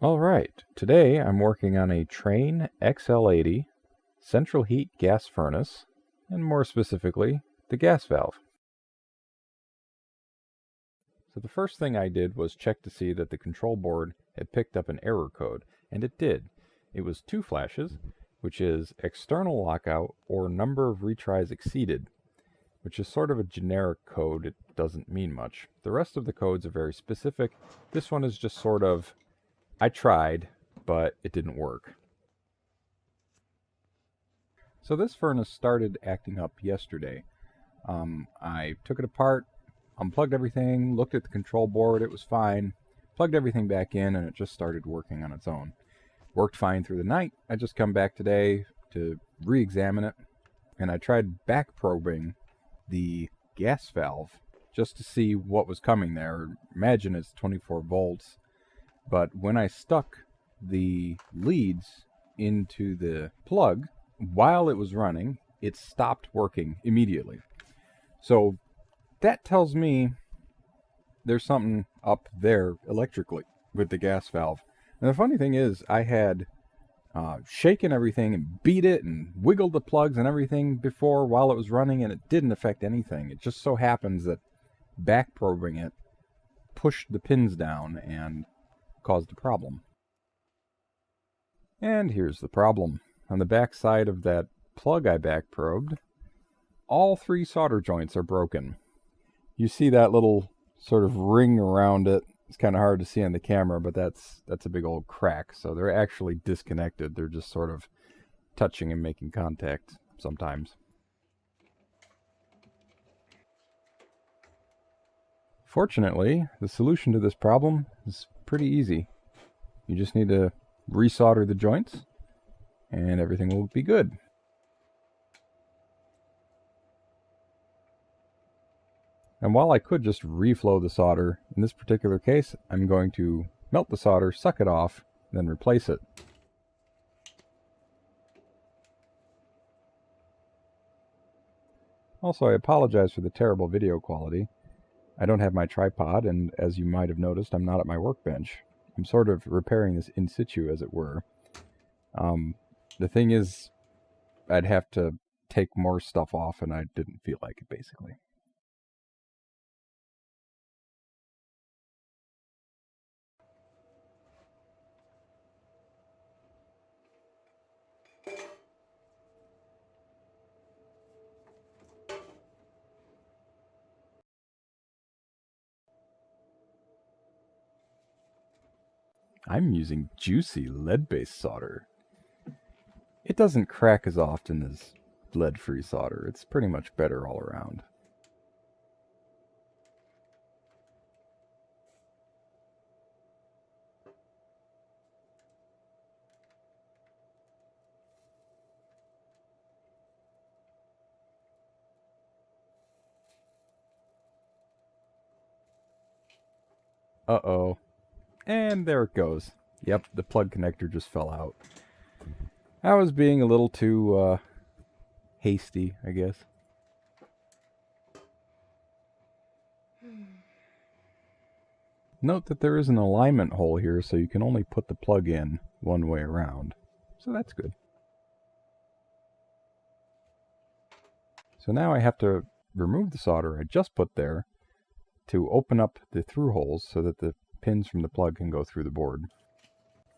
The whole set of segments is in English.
Alright, today I'm working on a Train XL80 central heat gas furnace, and more specifically, the gas valve. So the first thing I did was check to see that the control board had picked up an error code, and it did. It was 2 flashes, which is external lockout or number of retries exceeded, which is sort of a generic code. It doesn't mean much. The rest of the codes are very specific. This one is just sort of, I tried, but it didn't work. So this furnace started acting up yesterday. I took it apart, unplugged everything, looked at the control board, it was fine, plugged everything back in, and it just started working on its own. Worked fine through the night. I just come back today to re-examine it, and I tried back probing the gas valve just to see what was coming there. Imagine it's 24 volts, but when I stuck the leads into the plug, while it was running, it stopped working immediately. So that tells me there's something up there electrically with the gas valve. And the funny thing is, I had shaken everything and beat it and wiggled the plugs and everything before while it was running, and it didn't affect anything. It just so happens that back probing it pushed the pins down and caused a problem. And here's the problem. On the back side of that plug I back probed, all 3 solder joints are broken. You see that little sort of ring around it. It's kind of hard to see on the camera, but that's a big old crack. So they're actually disconnected. They're just sort of touching and making contact sometimes. Fortunately, the solution to this problem is pretty easy. You just need to resolder the joints, and everything will be good. And while I could just reflow the solder, in this particular case, I'm going to melt the solder, suck it off, then replace it. Also, I apologize for the terrible video quality. I don't have my tripod, and as you might have noticed, I'm not at my workbench. I'm sort of repairing this in situ, as it were. The thing is, I'd have to take more stuff off, and I didn't feel like it, basically. I'm using juicy lead-based solder. It doesn't crack as often as lead-free solder. It's pretty much better all around. Uh-oh. And there it goes. Yep, the plug connector just fell out. I was being a little too hasty, I guess. Note that there is an alignment hole here, so you can only put the plug in one way around. So that's good. So now I have to remove the solder I just put there to open up the through holes so that the pins from the plug can go through the board.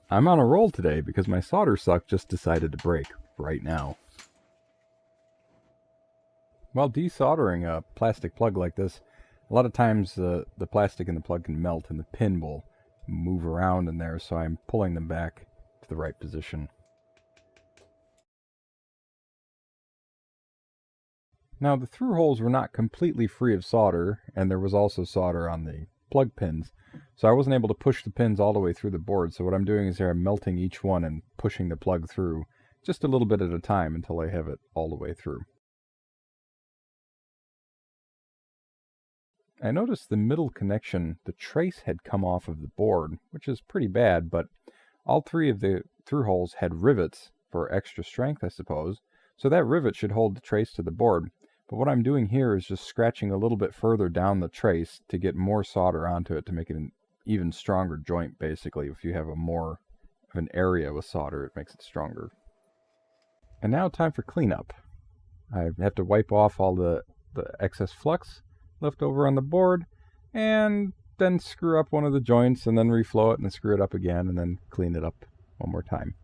I'm on a roll today because my solder suck just decided to break right now. While desoldering a plastic plug like this, a lot of times the plastic in the plug can melt and the pin will move around in there, so I'm pulling them back to the right position. Now the through holes were not completely free of solder, and there was also solder on the plug pins, so I wasn't able to push the pins all the way through the board. So what I'm doing is here I'm melting each one and pushing the plug through just a little bit at a time until I have it all the way through. I noticed the middle connection, the trace had come off of the board, which is pretty bad, but all 3 of the through holes had rivets for extra strength, I suppose, so that rivet should hold the trace to the board. But what I'm doing here is just scratching a little bit further down the trace to get more solder onto it to make it even stronger joint, basically. If you have a more of an area with solder, it makes it stronger. And now time for cleanup. I have to wipe off all the excess flux left over on the board, and then screw up one of the joints, and then reflow it, and then screw it up again, and then clean it up one more time.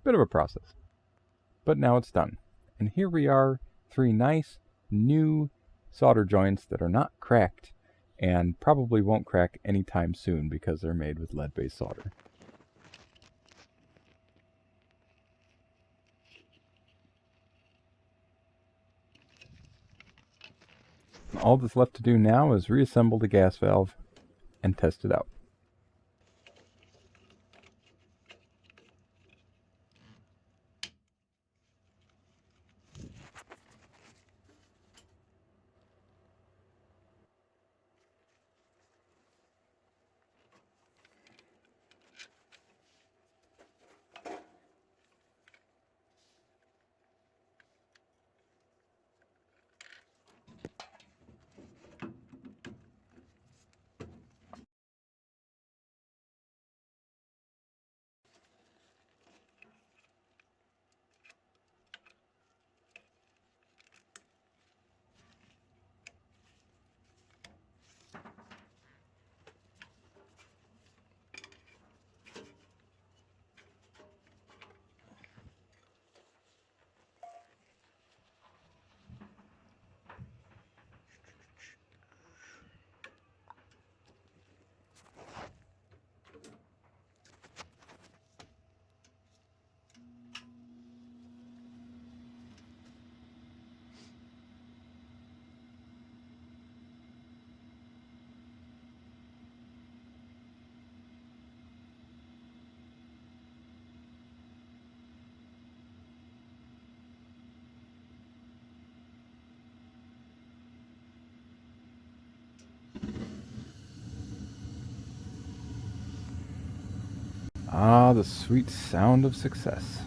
Bit of a process. But now it's done. And here we are, 3 nice, new solder joints that are not cracked, and probably won't crack anytime soon because they're made with lead-based solder. All that's left to do now is reassemble the gas valve and test it out. Ah, the sweet sound of success.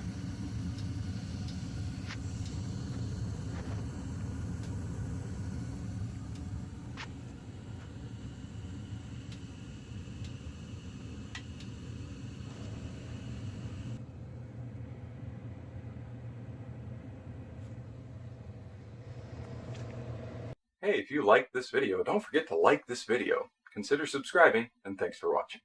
Hey, if you liked this video, don't forget to like this video. Consider subscribing, and thanks for watching.